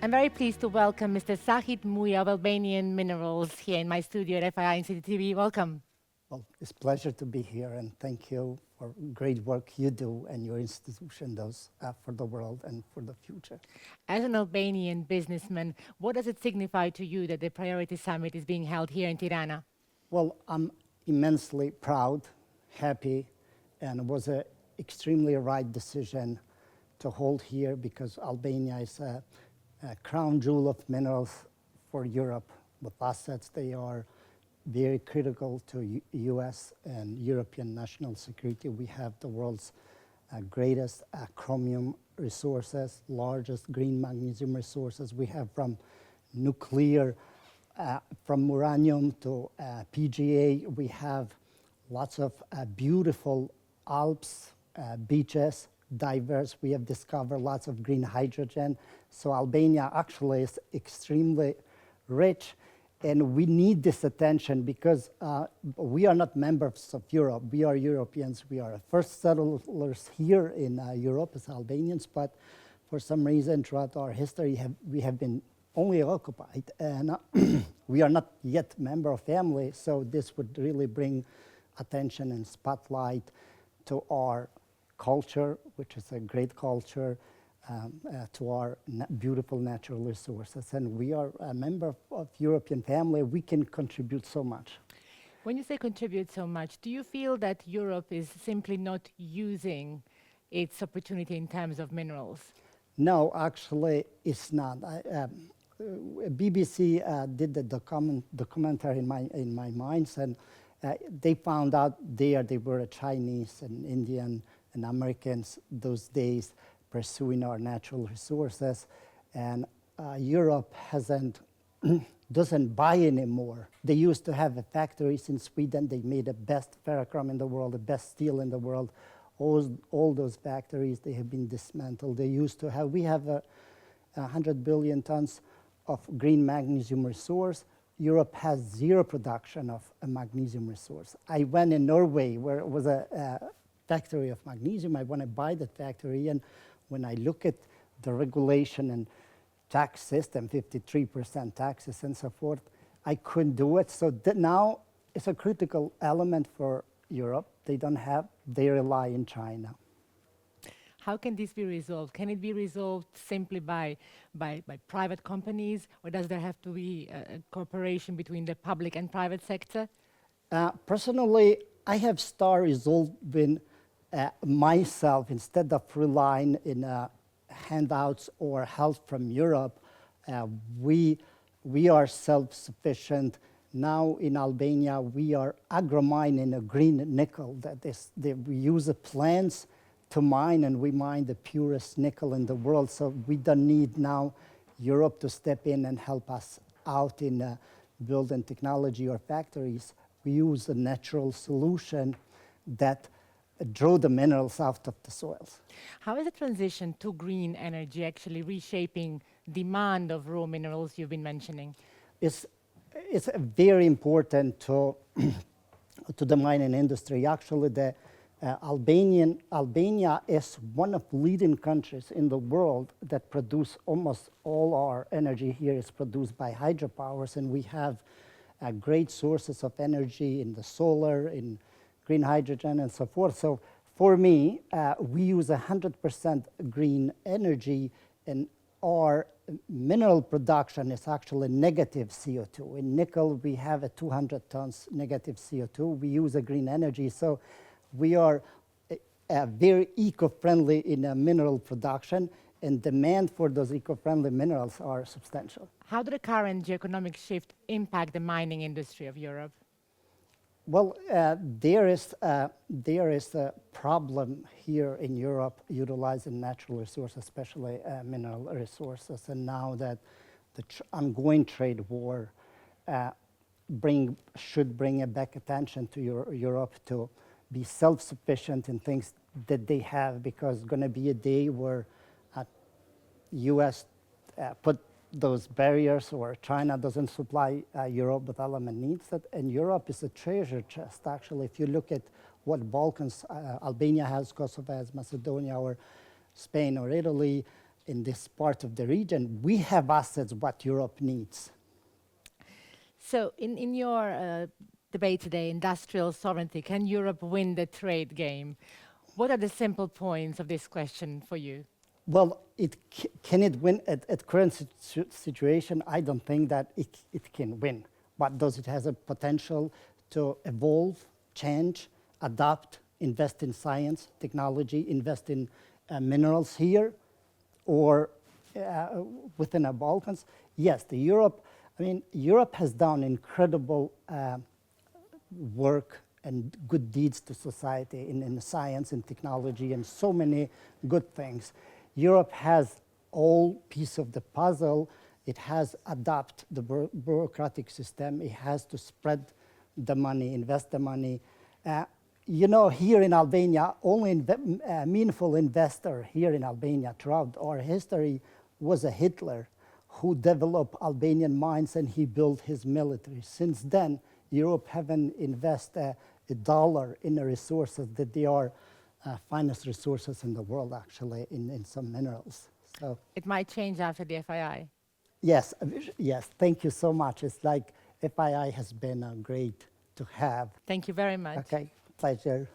I'm very pleased to welcome Mr. Sahit Muja of Albanian Minerals here in my studio at FII and CTV. Welcome. Well, it's a pleasure to be here, and thank you for great work you do and your institution does for the world and for the future. As an Albanian businessman, what does it signify to you that the Priority Summit is being held here in Tirana? Well, I'm immensely proud, happy, and it was an extremely right decision to hold here because Albania is a crown jewel of minerals for Europe. With assets, they are very critical to US and European national security. We have the world's greatest chromium resources, largest green magnesium resources. We have from nuclear, from uranium to PGA. We have lots of beautiful Alps, beaches, diverse. We have discovered lots of green hydrogen. So Albania actually is extremely rich, and we need this attention because we are not members of Europe. We are Europeans. We are the first settlers here in Europe as Albanians, but for some reason throughout our history we have been only occupied, and we are not yet member of family, so this would really bring attention and spotlight to our culture, which is a great culture, to our beautiful natural resources. And we are a member of European family. We can contribute so much. When you say contribute so much, do you feel that Europe is simply not using its opportunity in terms of minerals? No, actually, it's not. BBC did the documentary in my minds, and they found out they were Chinese and Indian and Americans those days pursuing our natural resources, and Europe doesn't buy anymore. They used to have factories in Sweden. They made the best ferrochrome in the world, the best steel in the world. All those factories, they have been dismantled. We have 100 billion tons of green magnesium resource. Europe has zero production of a magnesium resource. I went in Norway where it was a factory of magnesium. I want to buy that factory, and when I look at the regulation and tax system, 53% taxes and so forth, I couldn't do it. So now it's a critical element for Europe. They rely on China. How can this be resolved? Can it be resolved simply by private companies, or does there have to be a cooperation between the public and private sector? Personally, I have started resolving myself instead of relying in handouts or help from Europe. We are self-sufficient. Now in Albania, we are agro-mining a green nickel. We use the plants to mine, and we mine the purest nickel in the world. So we don't need now Europe to step in and help us out in building technology or factories. We use a natural solution that draw the minerals out of the soils. How is the transition to green energy actually reshaping demand of raw minerals you've been mentioning? It's very important to the mining industry. Actually, Albania is one of the leading countries in the world that produce almost all our energy here is produced by hydropowers, and we have great sources of energy in the solar, in green hydrogen and so forth. So for me, we use 100% green energy, and our mineral production is actually negative CO2. In nickel, we have a 200 tons negative CO2. We use a green energy, so we are very eco-friendly in mineral production, and demand for those eco-friendly minerals are substantial. How did the current geoeconomic shift impact the mining industry of Europe? Well, there is a problem here in Europe utilizing natural resources, especially mineral resources. And now that the ongoing trade war should bring back attention to Europe to be self-sufficient in things that they have, because it's going to be a day where U.S. put those barriers, or China doesn't supply Europe with element needs. And Europe is a treasure chest, actually. If you look at what Balkans, Albania has, Kosovo has, Macedonia, or Spain or Italy, in this part of the region, we have assets what Europe needs. So in your debate today, industrial sovereignty, can Europe win the trade game? What are the simple points of this question for you? Well, can it win at current situation? I don't think that it can win. But does it has a potential to evolve, change, adapt, invest in science, technology, invest in minerals here, or within the Balkans? Yes, Europe has done incredible work and good deeds to society in science and technology and so many good things. Europe has all piece of the puzzle. It has adapt the bureaucratic system. It has to spread the money, invest the money. Here in Albania, only meaningful investor here in Albania throughout our history was a Hitler who developed Albanian mines and he built his military. Since then, Europe haven't invested a dollar in the resources that they are finest resources in the world, actually, in some minerals. So It might change after the FII. yes, thank you so much. It's like FII has been great to have. Thank you very much. Okay, pleasure.